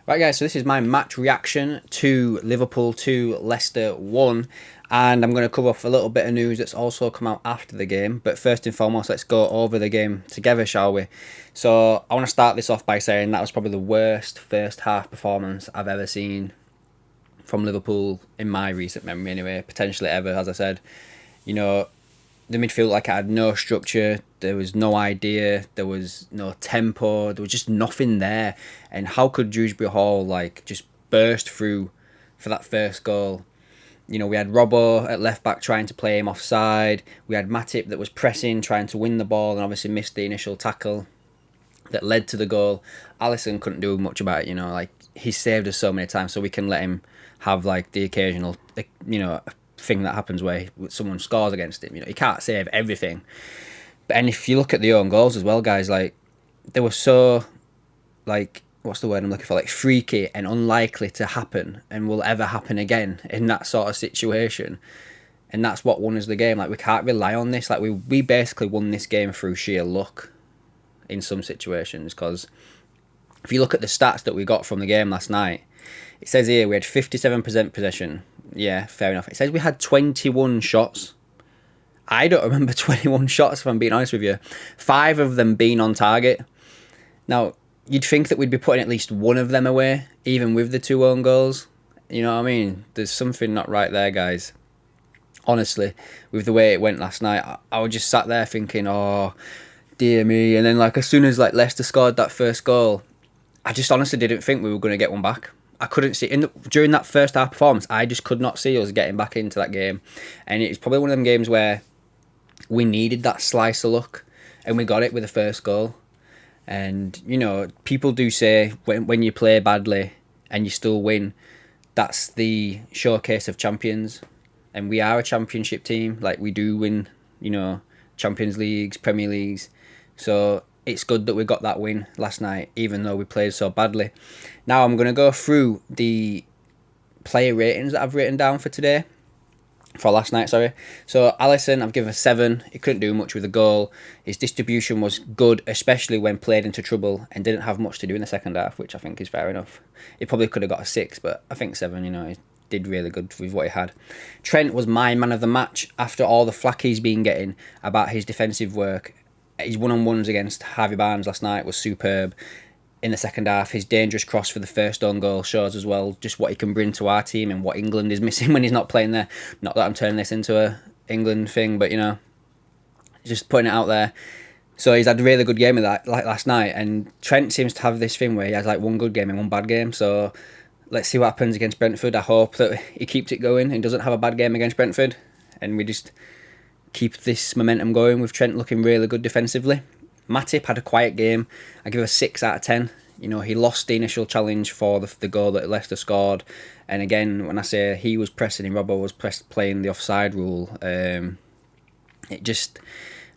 Right, guys, so this is my match reaction to Liverpool 2, Leicester 1. And I'm going to cover off a little bit of news that's also come out after the game. But first and foremost, let's go over the game together, shall we? So I want to start this off by saying that was probably the worst first half performance I've ever seen from Liverpool in my recent memory anyway, potentially ever, as I said. You know, the midfield like it had no structure, there was no idea, there was no tempo, there was just nothing there. And how could Dewsbury Hall like just burst through for that first goal? You know, we had Robbo at left back trying to play him offside. We had Matip that was pressing, trying to win the ball, and obviously missed the initial tackle that led to the goal. Alisson couldn't do much about it, you know, like he saved us so many times, so we can let him have like the occasional, you know, thing that happens where someone scores against him. You know, he can't save everything. And if you look at the own goals as well, guys, like they were so like what's the word I'm looking for? Like freaky and unlikely to happen and will ever happen again in that sort of situation. And that's what won us the game. Like we can't rely on this. Like we basically won this game through sheer luck in some situations, because if you look at the stats that we got from the game last night, it says here we had 57% possession. Yeah, fair enough. It says we had 21 shots. I don't remember 21 shots, if I'm being honest with you. 5 of them being on target. Now, you'd think that we'd be putting at least one of them away, even with the 2 own goals. You know what I mean? There's something not right there, guys. Honestly, with the way it went last night, I was just sat there thinking, oh, dear me. And then, like, as soon as like Leicester scored that first goal, I just honestly didn't think we were going to get one back. I couldn't see during that first half performance. I just could not see us getting back into that game, and it's probably one of them games where we needed that slice of luck, and we got it with the first goal. And you know, people do say when you play badly and you still win, that's the showcase of champions, and we are a championship team. Like we do win, you know, Champions Leagues, Premier Leagues, so it's good that we got that win last night, even though we played so badly. Now I'm going to go through the player ratings that I've written down for today. For last night, sorry. So Alisson, I've given a 7. He couldn't do much with the goal. His distribution was good, especially when played into trouble, and didn't have much to do in the second half, which I think is fair enough. He probably could have got a 6, but I think 7, you know, he did really good with what he had. Trent was my man of the match after all the flack he's been getting about his defensive work. His one-on-ones against Harvey Barnes last night was superb. In the second half, his dangerous cross for the first own goal shows as well just what he can bring to our team and what England is missing when he's not playing there. Not that I'm turning this into a England thing, but you know, just putting it out there. So he's had a really good game of that, like last night. And Trent seems to have this thing where he has like one good game and one bad game. So let's see what happens against Brentford. I hope that he keeps it going and doesn't have a bad game against Brentford, and we just keep this momentum going with Trent looking really good defensively. Matip had a quiet game. I give him a 6 out of 10. You know, he lost the initial challenge for the goal that Leicester scored. And again, when I say he was pressing and Robbo was playing the offside rule, it just,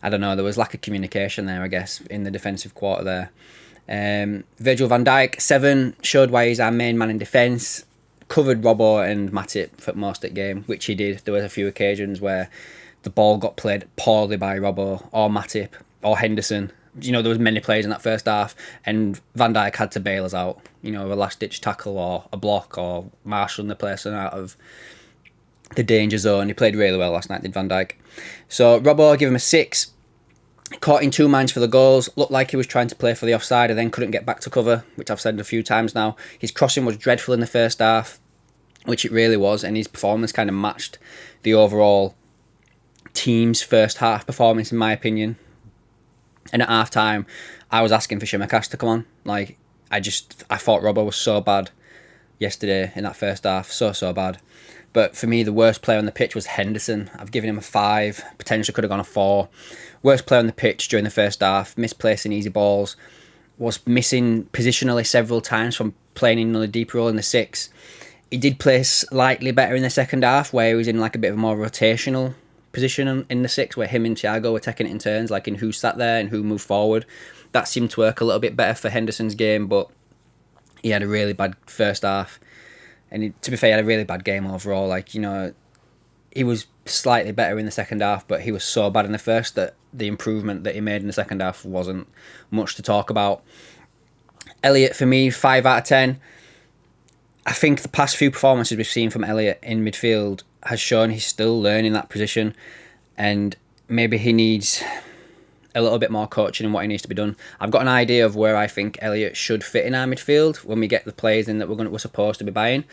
I don't know, there was lack of communication there, I guess, in the defensive quarter there. Virgil van Dijk, 7, showed why he's our main man in defence. Covered Robbo and Matip for most of the game, which he did. There were a few occasions where the ball got played poorly by Robbo or Matip or Henderson. You know, there was many players in that first half, and Van Dijk had to bail us out. You know, a last-ditch tackle or a block or marshalling the person out of the danger zone. He played really well last night, did Van Dijk. So Robbo, I give him a 6. Caught in 2 minds for the goals. Looked like he was trying to play for the offside and then couldn't get back to cover, which I've said a few times now. His crossing was dreadful in the first half, which it really was, and his performance kind of matched the overall team's first half performance, in my opinion. And at half time, I was asking for Shimakash to come on. Like, I thought Robbo was so bad yesterday in that first half. So bad. But for me, the worst player on the pitch was Henderson. I've given him a 5. Potentially could have gone a 4. Worst player on the pitch during the first half. Misplacing easy balls. Was missing positionally several times from playing in another deeper role in the 6. He did play slightly better in the second half, where he was in like a bit of a more rotational position in the 6, where him and Thiago were taking it in turns, like in who sat there and who moved forward. That seemed to work a little bit better for Henderson's game, but he had a really bad first half. And to be fair, he had a really bad game overall. Like, you know, he was slightly better in the second half, but he was so bad in the first that the improvement that he made in the second half wasn't much to talk about. Elliott, for me, 5 out of 10. I think the past few performances we've seen from Elliot in midfield has shown he's still learning that position, and maybe he needs a little bit more coaching and what he needs to be done. I've got an idea of where I think Elliot should fit in our midfield when we get the players in that we're supposed to be buying.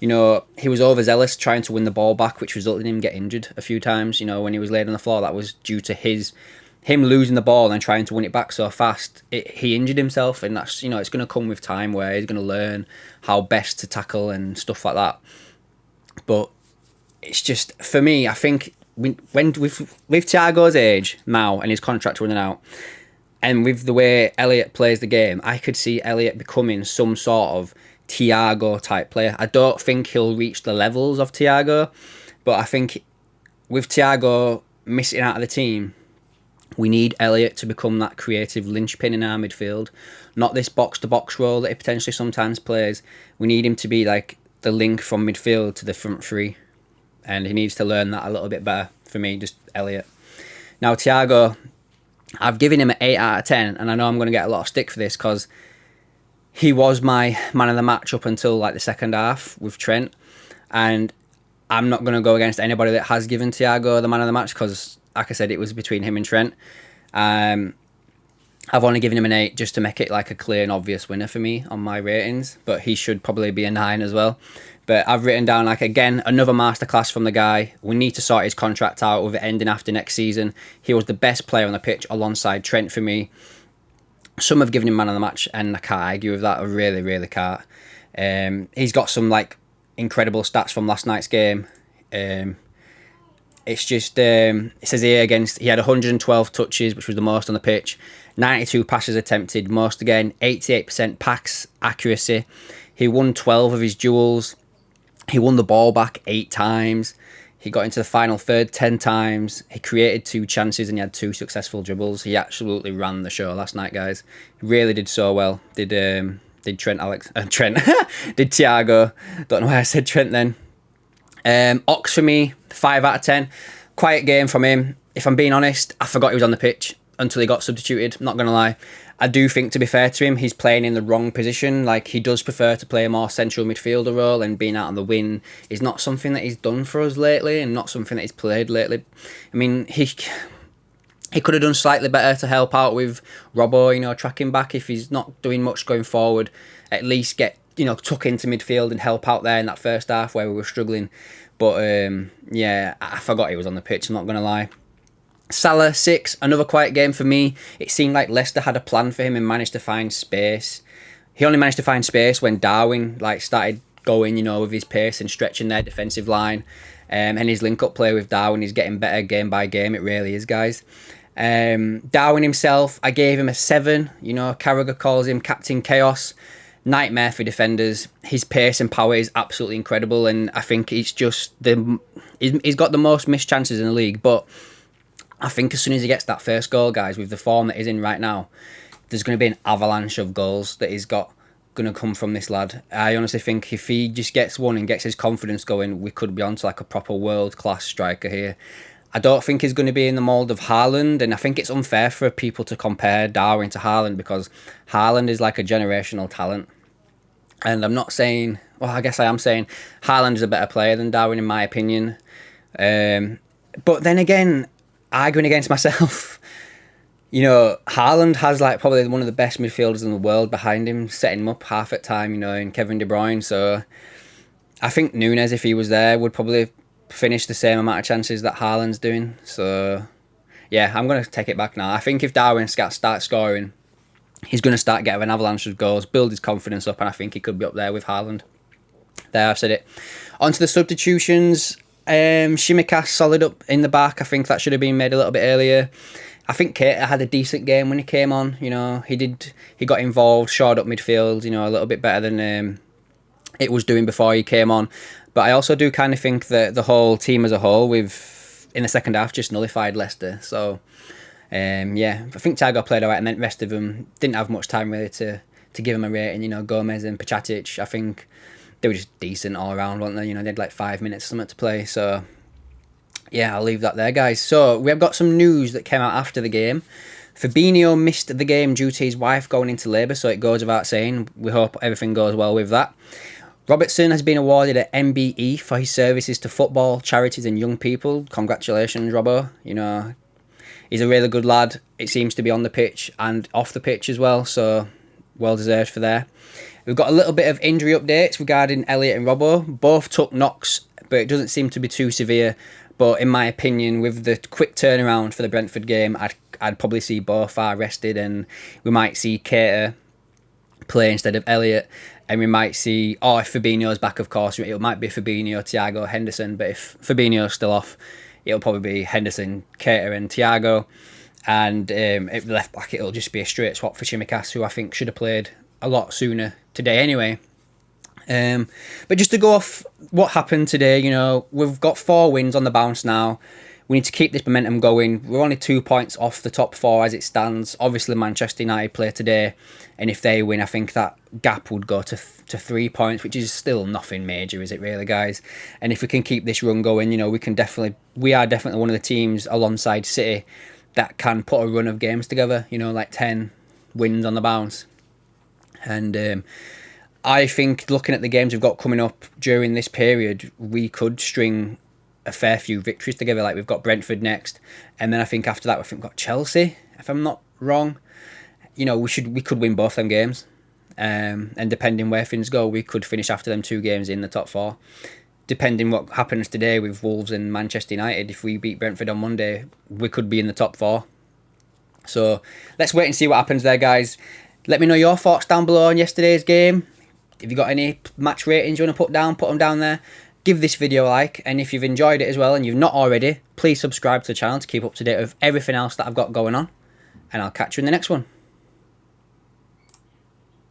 You know, he was overzealous trying to win the ball back, which resulted in him getting injured a few times. You know, when he was laid on the floor, that was due to him losing the ball and trying to win it back so fast. He injured himself, and that's, you know, it's going to come with time where he's going to learn how best to tackle and stuff like that. But it's just, for me, I think with Thiago's age now and his contract running out, and with the way Elliot plays the game, I could see Elliot becoming some sort of Thiago type player. I don't think he'll reach the levels of Thiago, but I think with Thiago missing out of the team, we need Elliot to become that creative linchpin in our midfield, not this box-to-box role that he potentially sometimes plays. We need him to be like the link from midfield to the front three, and he needs to learn that a little bit better, for me, just Elliot. Now, Thiago, I've given him an 8 out of 10, and I know I'm going to get a lot of stick for this because he was my man of the match up until like the second half with Trent, and I'm not going to go against anybody that has given Thiago the man of the match because, like I said, it was between him and Trent. I've only given him an 8 just to make it like a clear and obvious winner for me on my ratings, but he should probably be a 9 as well. But I've written down, like, again, another masterclass from the guy. We need to sort his contract out with it ending after next season. He was the best player on the pitch alongside Trent for me. Some have given him man of the match, and I can't argue with that. I really, really can't. He's got some, like, incredible stats from last night's game. It's just, it says here he had 112 touches, which was the most on the pitch. 92 passes attempted, most again. 88% pass accuracy. He won 12 of his duels. He won the ball back 8 times. He got into the final third 10 times. He created 2 chances and he had 2 successful dribbles. He absolutely ran the show last night, guys. He really did so well. Did did Thiago. Don't know why I said Trent then. Ox for me, 5 out of 10. Quiet game from him. If I'm being honest, I forgot he was on the pitch until he got substituted. I'm not going to lie. I do think, to be fair to him, he's playing in the wrong position. Like, he does prefer to play a more central midfielder role, and being out on the wing is not something that he's done for us lately and not something that he's played lately. I mean, he could have done slightly better to help out with Robbo, you know, tracking back. If he's not doing much going forward, at least get, you know, tuck into midfield and help out there in that first half where we were struggling. But, yeah, I forgot he was on the pitch, I'm not going to lie. Salah, 6, another quiet game for me. It seemed like Leicester had a plan for him and managed to find space. He only managed to find space when Darwin started going, you know, with his pace and stretching their defensive line. And his link-up play with Darwin is getting better game by game. It really is, guys. Darwin himself, I gave him a 7. You know, Carragher calls him Captain Chaos. Nightmare for defenders. His pace and power is absolutely incredible, and I think it's just he's got the most missed chances in the league, but I think as soon as he gets that first goal, guys, with the form that he's in right now, there's going to be an avalanche of goals that he's got going to come from this lad. I honestly think if he just gets one and gets his confidence going, we could be on to like a proper world-class striker here. I don't think he's going to be in the mould of Haaland, and I think it's unfair for people to compare Darwin to Haaland because Haaland is like a generational talent. And I'm not saying, well, I guess I am saying Haaland is a better player than Darwin in my opinion. But then again, arguing against myself, you know, Haaland has like probably one of the best midfielders in the world behind him, setting him up half at time, you know, in Kevin De Bruyne. So I think Núñez, if he was there, would probably finish the same amount of chances that Haaland's doing. So yeah, I'm going to take it back now. I think if Darwin starts scoring, he's going to start getting an avalanche of goals, build his confidence up, and I think he could be up there with Haaland. There, I've said it. On to the substitutions. Shimikas solid up in the back. I think that should have been made a little bit earlier. I think Keita had a decent game when he came on. You know, he got involved, shored up midfield, you know, a little bit better than it was doing before he came on. But I also do kind of think that the whole team as a whole, in the second half, just nullified Leicester. So, yeah, I think Thiago played all right, and then the rest of them didn't have much time really to give him a rating. You know, Gomez and Pachatic, I think they were just decent all around, weren't they? You know, they had like 5 minutes or something to play. So, yeah, I'll leave that there, guys. So, we have got some news that came out after the game. Fabinho missed the game due to his wife going into labour, so it goes without saying. We hope everything goes well with that. Robertson has been awarded an MBE for his services to football, charities and young people. Congratulations, Robbo. You know, he's a really good lad. It seems to be on the pitch and off the pitch as well, so well deserved for there. We've got a little bit of injury updates regarding Elliott and Robbo. Both took knocks, but it doesn't seem to be too severe. But in my opinion, with the quick turnaround for the Brentford game, I'd probably see both are rested, and we might see Keita play instead of Elliott. And we might see, or if Fabinho's back, of course, it might be Fabinho, Thiago, Henderson. But if Fabinho's still off, it'll probably be Henderson, Keita and Thiago. And at left back, it'll just be a straight swap for Tsimikas, who I think should have played a lot sooner today anyway. But just to go off what happened today, you know, we've got 4 wins on the bounce now. We need to keep this momentum going. We're only 2 points off the top 4 as it stands. Obviously, Manchester United play today, and if they win, I think that gap would go to 3 points, which is still nothing major, is it really, guys? And if we can keep this run going, you know, we are definitely one of the teams alongside City that can put a run of games together, you know, like 10 wins on the bounce. And I think looking at the games we've got coming up during this period, we could string a fair few victories together. Like we've got Brentford next, and then I think after that we've got Chelsea, if I'm not wrong. You know, we could win both them games, and depending where things go, we could finish after them 2 games in the top 4. Depending what happens today with Wolves and Manchester United, if we beat Brentford on Monday, we could be in the top 4. So let's wait and see what happens there, guys. Let me know your thoughts down below on yesterday's game. If you got any match ratings you want to put them down there. Give this video a like, and if you've enjoyed it as well and you've not already, please subscribe to the channel to keep up to date with everything else that I've got going on, and I'll catch you in the next one.